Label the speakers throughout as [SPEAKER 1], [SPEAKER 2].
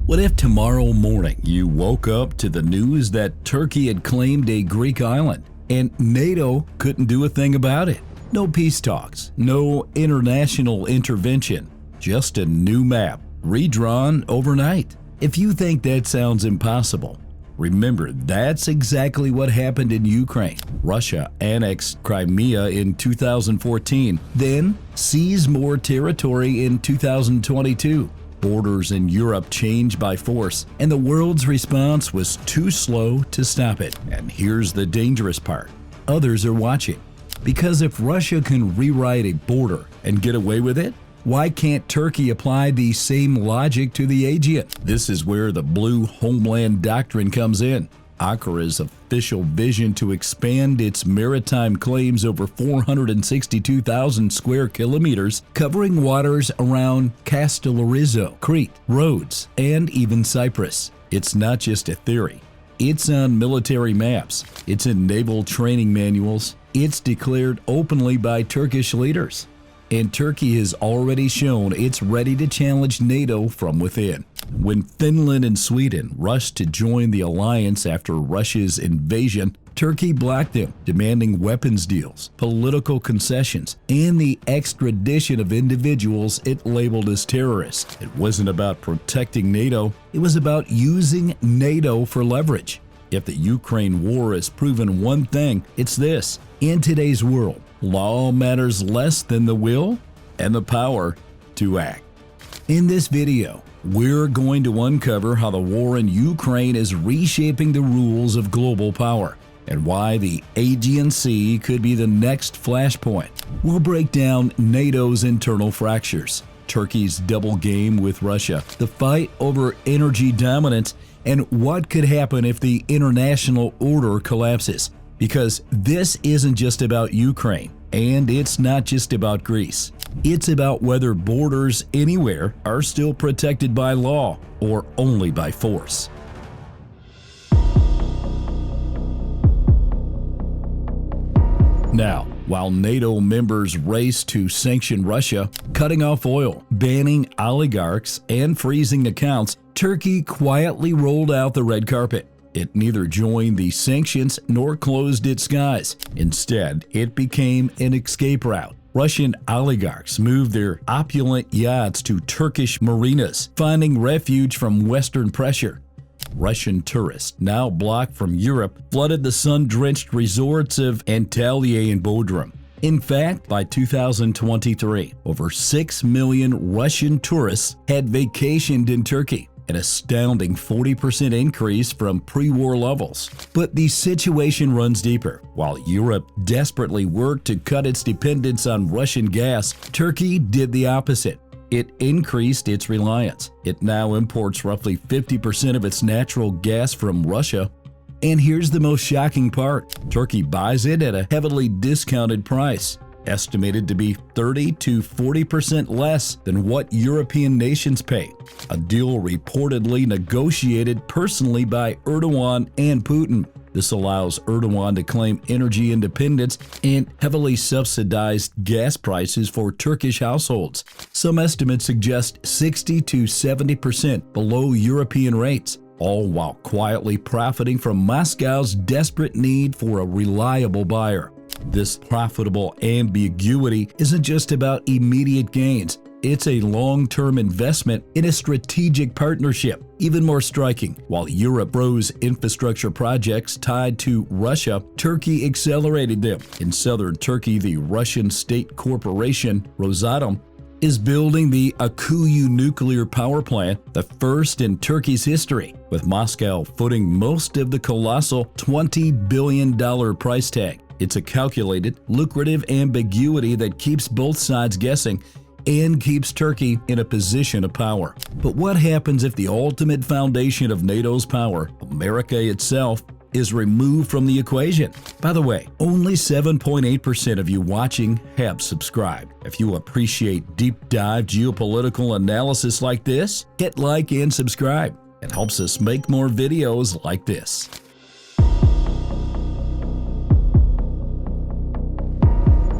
[SPEAKER 1] What if tomorrow morning you woke up to the news that Turkey had claimed a Greek island and NATO couldn't do a thing about it? No peace talks, no international intervention, just a new map redrawn overnight. If you think that sounds impossible, remember that's exactly what happened in Ukraine. Russia annexed Crimea in 2014, then seized more territory in 2022. Borders in Europe changed by force, and the world's response was too slow to stop it. And here's the dangerous part. Others are watching. Because if Russia can rewrite a border and get away with it, why can't Turkey apply the same logic to the Aegean? This is where the blue homeland doctrine comes in. Ankar's official vision to expand its maritime claims over 462,000 square kilometers, covering waters around Castellarizo, Crete, Rhodes, and even Cyprus. It's not just a theory. It's on military maps. It's in naval training manuals. It's declared openly by Turkish leaders. And Turkey has already shown it's ready to challenge NATO from within. When Finland and Sweden rushed to join the alliance after Russia's invasion, Turkey blocked them, demanding weapons deals, political concessions, and the extradition of individuals it labeled as terrorists. It wasn't about protecting NATO, it was about using NATO for leverage. If the Ukraine war has proven one thing, it's this. In today's world, law matters less than the will and the power to act. In this video, we're going to uncover how the war in Ukraine is reshaping the rules of global power and why the Aegean Sea could be the next flashpoint. We'll break down NATO's internal fractures, Turkey's double game with Russia, the fight over energy dominance, and what could happen if the international order collapses. Because this isn't just about Ukraine, and it's not just about Greece. It's about whether borders anywhere are still protected by law or only by force. Now, while NATO members race to sanction Russia, cutting off oil, banning oligarchs, and freezing accounts, Turkey quietly rolled out the red carpet. It neither joined the sanctions nor closed its skies. Instead, it became an escape route. Russian oligarchs moved their opulent yachts to Turkish marinas, finding refuge from Western pressure. Russian tourists, now blocked from Europe, flooded the sun-drenched resorts of Antalya and Bodrum. In fact, by 2023, over 6 million Russian tourists had vacationed in Turkey, an astounding 40% increase from pre-war levels. But the situation runs deeper. While Europe desperately worked to cut its dependence on Russian gas, Turkey did the opposite. It increased its reliance. It now imports roughly 50% of its natural gas from Russia. And here's the most shocking part. Turkey buys it at a heavily discounted price, estimated to be 30 to 40% less than what European nations pay. A deal reportedly negotiated personally by Erdogan and Putin. This allows Erdogan to claim energy independence and heavily subsidized gas prices for Turkish households. Some estimates suggest 60 to 70% below European rates, all while quietly profiting from Moscow's desperate need for a reliable buyer. This profitable ambiguity isn't just about immediate gains. It's a long-term investment in a strategic partnership. Even more striking, while Europe froze infrastructure projects tied to Russia, Turkey accelerated them. In southern Turkey, the Russian state corporation Rosatom is building the Akuyu nuclear power plant, the first in Turkey's history, with Moscow footing most of the colossal $20 billion price tag. It's a calculated, lucrative ambiguity that keeps both sides guessing and keeps Turkey in a position of power. But what happens if the ultimate foundation of NATO's power, America itself, is removed from the equation? By the way, only 7.8% of you watching have subscribed. If you appreciate deep dive geopolitical analysis like this, hit like and subscribe. It helps us make more videos like this.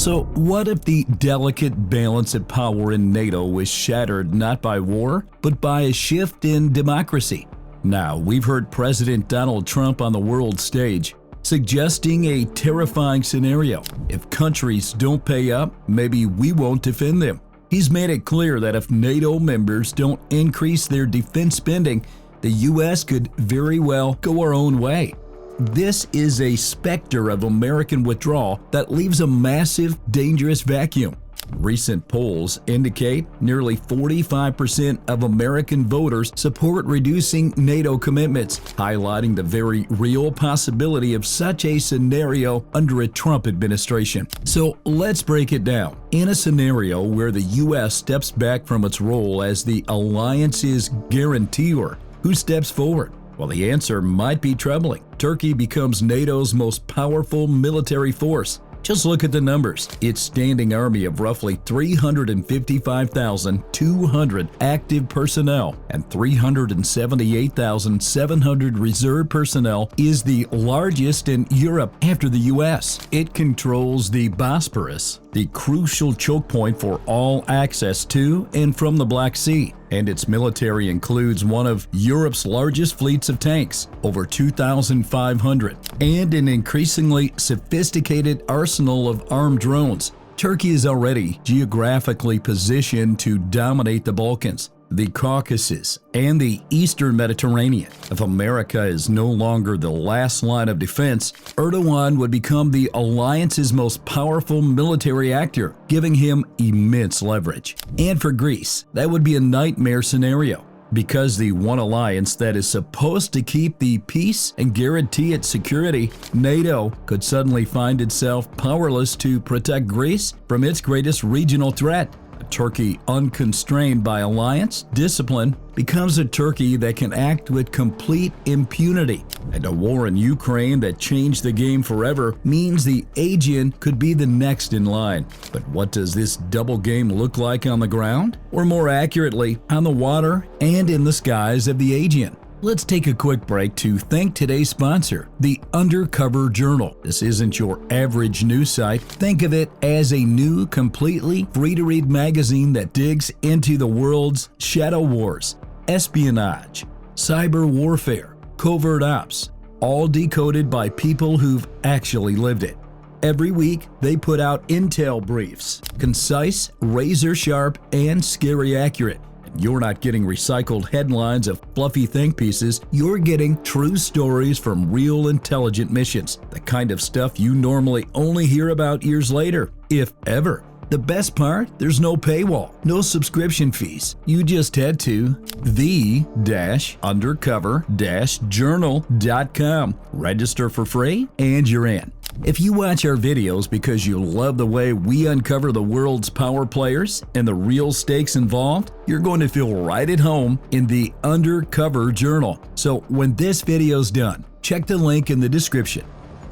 [SPEAKER 1] So what if the delicate balance of power in NATO was shattered not by war, but by a shift in democracy? Now, we've heard President Donald Trump on the world stage suggesting a terrifying scenario. If countries don't pay up, maybe we won't defend them. He's made it clear that if NATO members don't increase their defense spending, the U.S. could very well go our own way. This is a specter of American withdrawal that leaves a massive, dangerous vacuum. Recent polls indicate nearly 45% of American voters support reducing NATO commitments, highlighting the very real possibility of such a scenario under a Trump administration. So let's break it down. In a scenario where the U.S. steps back from its role as the alliance's guarantor, who steps forward? Well, the answer might be troubling. Turkey becomes NATO's most powerful military force. Just look at the numbers. Its standing army of roughly 355,200 active personnel and 378,700 reserve personnel is the largest in Europe after the U.S. It controls the Bosporus, the crucial choke point for all access to and from the Black Sea. And its military includes one of Europe's largest fleets of tanks, over 2,500, and an increasingly sophisticated arsenal of armed drones. Turkey is already geographically positioned to dominate the Balkans, the Caucasus, and the Eastern Mediterranean. If America is no longer the last line of defense, Erdogan would become the alliance's most powerful military actor, giving him immense leverage. And for Greece, that would be a nightmare scenario, because the one alliance that is supposed to keep the peace and guarantee its security, NATO, could suddenly find itself powerless to protect Greece from its greatest regional threat. Turkey, unconstrained by alliance discipline, becomes a Turkey that can act with complete impunity. And a war in Ukraine that changed the game forever means the Aegean could be the next in line. But what does this double game look like on the ground? Or more accurately, on the water and in the skies of the Aegean? Let's take a quick break to thank today's sponsor, the Undercover Journal. This isn't your average news site. Think of it as a new, completely free-to-read magazine that digs into the world's shadow wars, espionage, cyber warfare, covert ops, all decoded by people who've actually lived it. Every week, they put out intel briefs, concise, razor-sharp, and scary accurate. You're not getting recycled headlines of fluffy think pieces. You're getting true stories from real intelligent missions, the kind of stuff you normally only hear about years later, if ever. The best part? There's no paywall, no subscription fees. You just head to the-undercover-journal.com, register for free, and you're in. If you watch our videos because you love the way we uncover the world's power players and the real stakes involved, you're going to feel right at home in the Undercover Journal. So when this video's done, check the link in the description.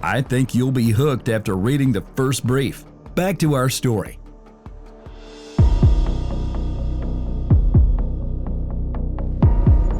[SPEAKER 1] I think you'll be hooked after reading the first brief. Back to our story.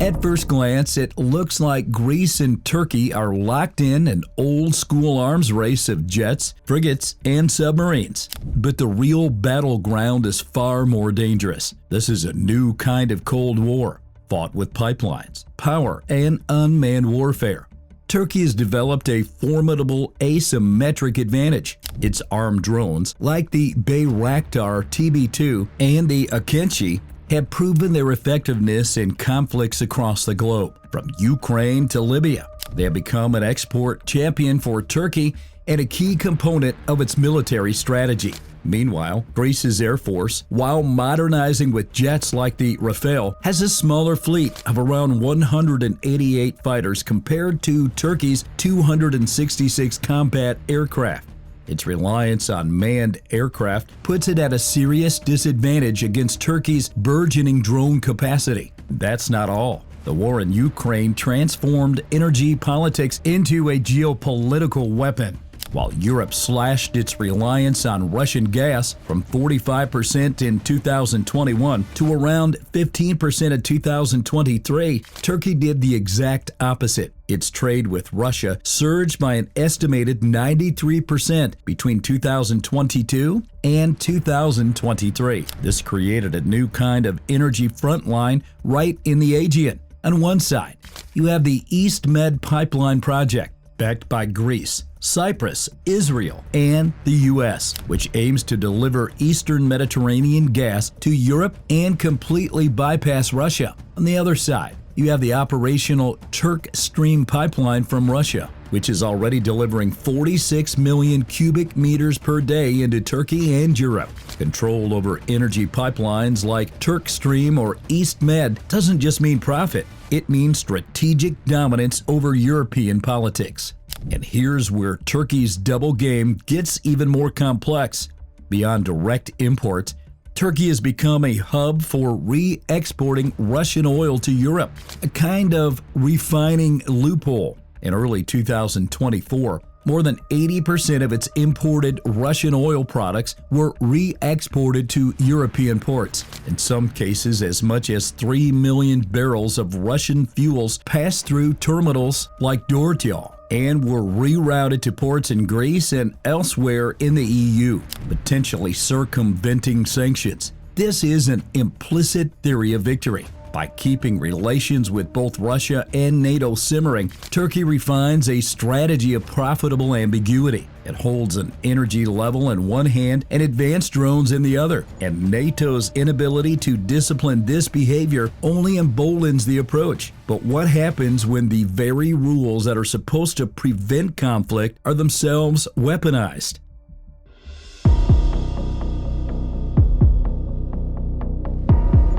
[SPEAKER 1] At first glance, it looks like Greece and Turkey are locked in an old-school arms race of jets, frigates, and submarines. But the real battleground is far more dangerous. This is a new kind of Cold War, fought with pipelines, power, and unmanned warfare. Turkey has developed a formidable asymmetric advantage. Its armed drones, like the Bayraktar TB2 and the Aegean, have proven their effectiveness in conflicts across the globe, from Ukraine to Libya. They have become an export champion for Turkey and a key component of its military strategy. Meanwhile, Greece's Air Force, while modernizing with jets like the Rafale, has a smaller fleet of around 188 fighters compared to Turkey's 266 combat aircraft. Its reliance on manned aircraft puts it at a serious disadvantage against Turkey's burgeoning drone capacity. That's not all. The war in Ukraine transformed energy politics into a geopolitical weapon. while Europe slashed its reliance on Russian gas from 45% in 2021 to around 15% in 2023, Turkey did the exact opposite. Its trade with Russia surged by an estimated 93% between 2022 and 2023. This created a new kind of energy front line right in the Aegean. On one side, you have the East Med pipeline project, backed by Greece, Cyprus, Israel, and the U.S., which aims to deliver Eastern Mediterranean gas to Europe and completely bypass Russia. On the other side, you have the operational Turk Stream pipeline from Russia, which is already delivering 46 million cubic meters per day into Turkey and Europe. Control over energy pipelines like Turk Stream or East Med doesn't just mean profit, it means strategic dominance over European politics. And here's where Turkey's double game gets even more complex. Beyond direct imports, Turkey has become a hub for re-exporting Russian oil to Europe, a kind of refining loophole. In early 2024, more than 80% of its imported Russian oil products were re-exported to European ports. In some cases, as much as 3 million barrels of Russian fuels passed through terminals like Dortmund and were rerouted to ports in Greece and elsewhere in the EU, potentially circumventing sanctions. This is an implicit theory of victory. By keeping relations with both Russia and NATO simmering, Turkey refines a strategy of profitable ambiguity. It holds an energy level in one hand and advanced drones in the other, and NATO's inability to discipline this behavior only emboldens the approach. But what happens when the very rules that are supposed to prevent conflict are themselves weaponized?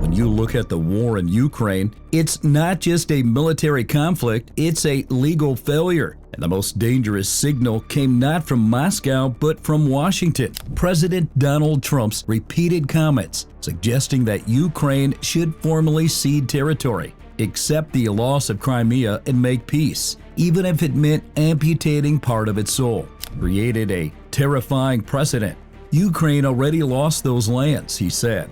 [SPEAKER 1] When you look at the war in Ukraine, it's not just a military conflict, it's a legal failure. And the most dangerous signal came not from Moscow, but from Washington. President Donald Trump's repeated comments suggesting that Ukraine should formally cede territory, accept the loss of Crimea, and make peace, even if it meant amputating part of its soul, created a terrifying precedent. Ukraine already lost those lands, he said.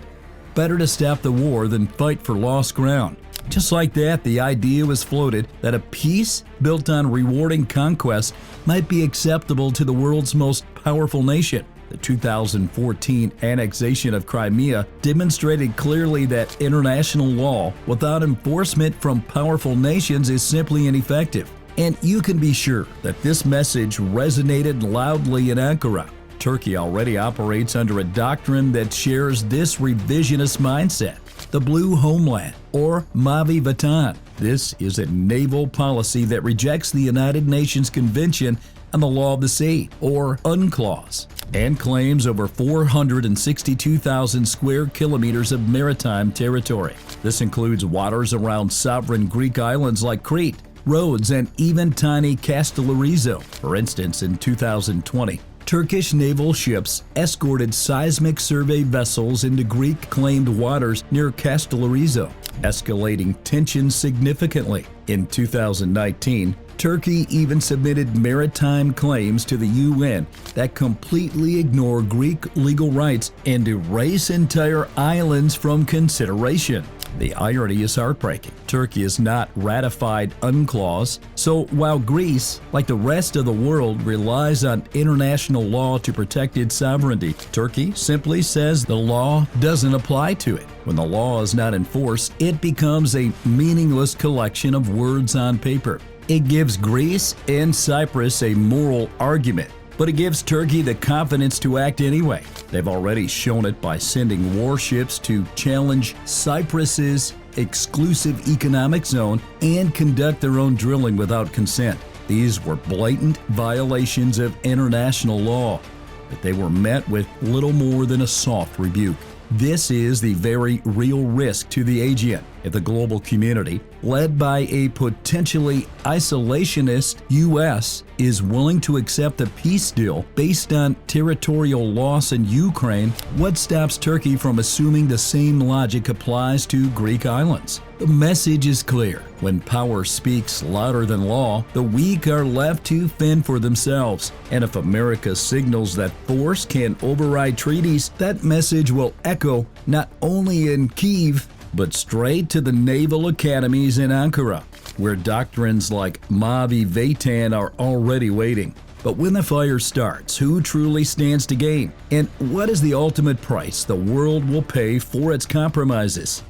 [SPEAKER 1] Better to stop the war than fight for lost ground. Just like that, the idea was floated that a peace built on rewarding conquest might be acceptable to the world's most powerful nation. The 2014 annexation of Crimea demonstrated clearly that international law without enforcement from powerful nations is simply ineffective. And you can be sure that this message resonated loudly in Ankara. Turkey already operates under a doctrine that shares this revisionist mindset, the Blue Homeland, or Mavi Vatan. This is a naval policy that rejects the United Nations Convention on the Law of the Sea, or UNCLOS, and claims over 462,000 square kilometers of maritime territory. This includes waters around sovereign Greek islands like Crete, Rhodes, and even tiny Castellarizo. For instance, in 2020, Turkish naval ships escorted seismic survey vessels into Greek-claimed waters near Castellarizo, escalating tensions significantly. In 2019, Turkey even submitted maritime claims to the UN that completely ignore Greek legal rights and erase entire islands from consideration. The irony is heartbreaking. Turkey has not ratified UNCLOS, so while Greece, like the rest of the world, relies on international law to protect its sovereignty, Turkey simply says the law doesn't apply to it. When the law is not enforced, it becomes a meaningless collection of words on paper. It gives Greece and Cyprus a moral argument, but it gives Turkey the confidence to act anyway. They've already shown it by sending warships to challenge Cyprus's exclusive economic zone and conduct their own drilling without consent. These were blatant violations of international law, but they were met with little more than a soft rebuke. This is the very real risk to the Aegean. If the global community led by a potentially isolationist U.S., is willing to accept a peace deal based on territorial loss in Ukraine, what stops Turkey from assuming the same logic applies to Greek islands? The message is clear. When power speaks louder than law, the weak are left to fend for themselves. And if America signals that force can override treaties, that message will echo not only in Kyiv, but straight to the naval academies in Ankara, where doctrines like Mavi Vatan are already waiting. But when the fire starts, who truly stands to gain? And what is the ultimate price the world will pay for its compromises?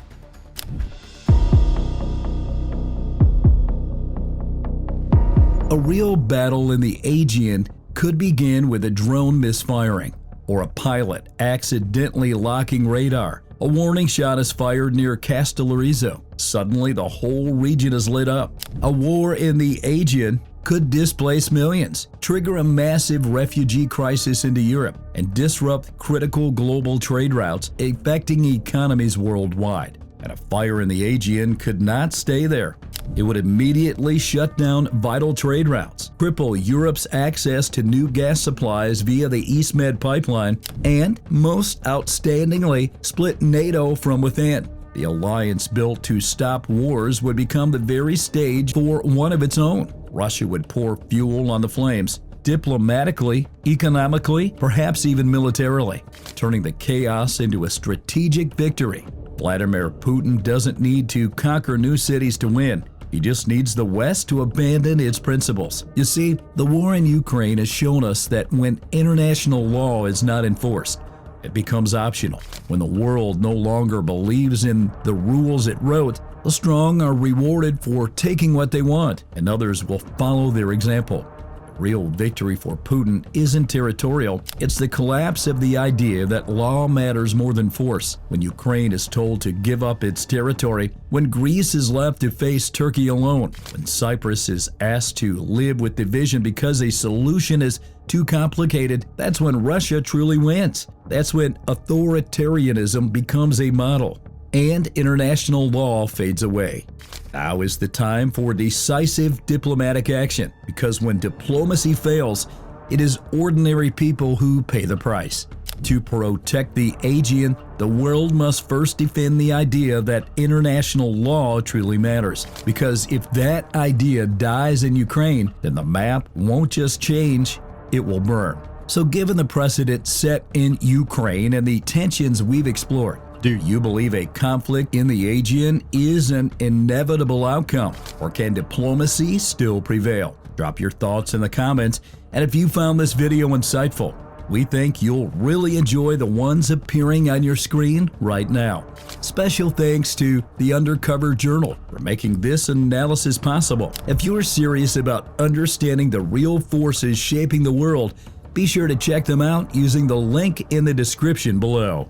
[SPEAKER 1] A real battle in the Aegean could begin with a drone misfiring, or a pilot accidentally locking radar. A warning shot is fired near Castellarizo. Suddenly, the whole region is lit up. A war in the Aegean could displace millions, trigger a massive refugee crisis into Europe, and disrupt critical global trade routes, affecting economies worldwide. And a fire in the Aegean could not stay there. It would immediately shut down vital trade routes, cripple Europe's access to new gas supplies via the East Med pipeline, and, most outstandingly, split NATO from within. The alliance built to stop wars would become the very stage for one of its own. Russia would pour fuel on the flames, diplomatically, economically, perhaps even militarily, turning the chaos into a strategic victory. Vladimir Putin doesn't need to conquer new cities to win. He just needs the West to abandon its principles. You see, the war in Ukraine has shown us that when international law is not enforced, it becomes optional. When the world no longer believes in the rules it wrote, the strong are rewarded for taking what they want, and others will follow their example. The real victory for Putin isn't territorial. It's the collapse of the idea that law matters more than force. When Ukraine is told to give up its territory, when Greece is left to face Turkey alone, when Cyprus is asked to live with division because a solution is too complicated, that's when Russia truly wins. That's when authoritarianism becomes a model and international law fades away. Now is the time for decisive diplomatic action, because when diplomacy fails, it is ordinary people who pay the price. To protect the Aegean, the world must first defend the idea that international law truly matters. Because if that idea dies in Ukraine, then the map won't just change, it will burn. So given the precedent set in Ukraine and the tensions we've explored, do you believe a conflict in the Aegean is an inevitable outcome, or can diplomacy still prevail? Drop your thoughts in the comments, and if you found this video insightful, we think you'll really enjoy the ones appearing on your screen right now. Special thanks to the Undercover Journal for making this analysis possible. If you're serious about understanding the real forces shaping the world, be sure to check them out using the link in the description below.